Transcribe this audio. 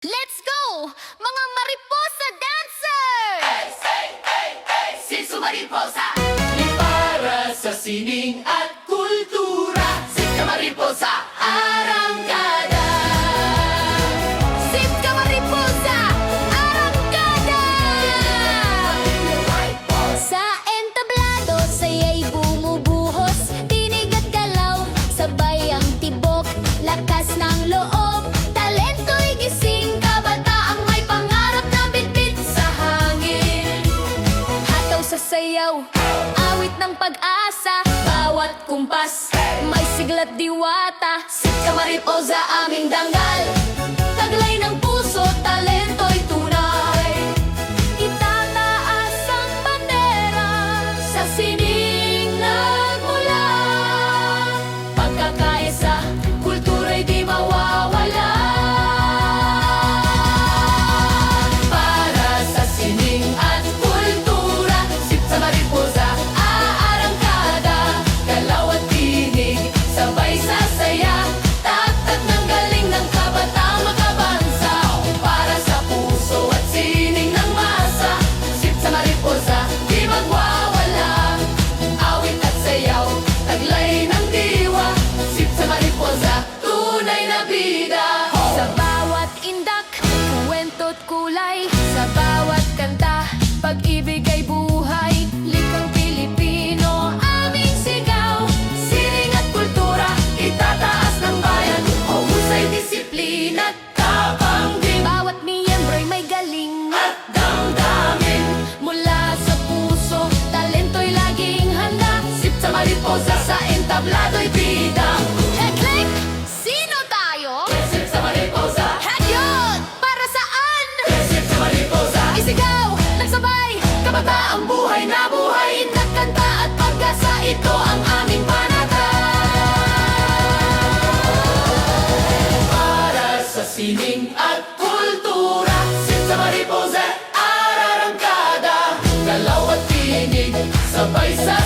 Let's go! Mga Mariposa Dancers! Hey, hey, hey, hey, Sitsu Mariposa! Di para sa sining at kultura, Sitsu Mariposa, arangkada! Sitka Mariposa, Arangkada! Sa entablado, saya'y bumubuhos, tinig at galaw, sabay ang tibok, lakas ng loob, talento'y gising, kabataang may pangarap na bitbit sa hangin. Hataw sa sayaw, awit ng pag-asa, bawat kumpas, may siglat diwata. Sitka Mariposa, aming danggal, taglay ng puso, talento'y tunay. Itataas ang bandera sa sining nagmula. Pagkakaisa, kultura'y di mawawala. Para sa sining at kultura, Sitsu Mariposa, aarangkada! Galaw at tinig, sabay sa saya, tatak ng galing ng kabataang makabansa. Para sa puso at sining ng masa, Sitsu Mariposa, di magwawala. Awit at sayaw, taglay ng diwa, Sitsu Mariposa, tunay na bida. Sa bawat indak, kwento't kulay, sa bawat kanta, pag-ibig ay buhay. Likang Pilipino, aming sigaw, sining at kultura, Itataas ng bayan, mahusay disiplina at tapang din bawat miyembro'y may galing. at damdamin. Mula sa puso, talento'y laging handa. Sitsu Mariposa, sa entablado'y bidang. Click! Sino tayo? Sitsu Mariposa, Hadyod! Para saan? Sitsu Mariposa, Isigaw! Nagsabay! kabataang buhay na buhay, Nagkanta at pag-asa, ito ang aming panata. Para sa sining at kultura, Sitsu Mariposa, ararangkada. Galaw at tinig, sabay sa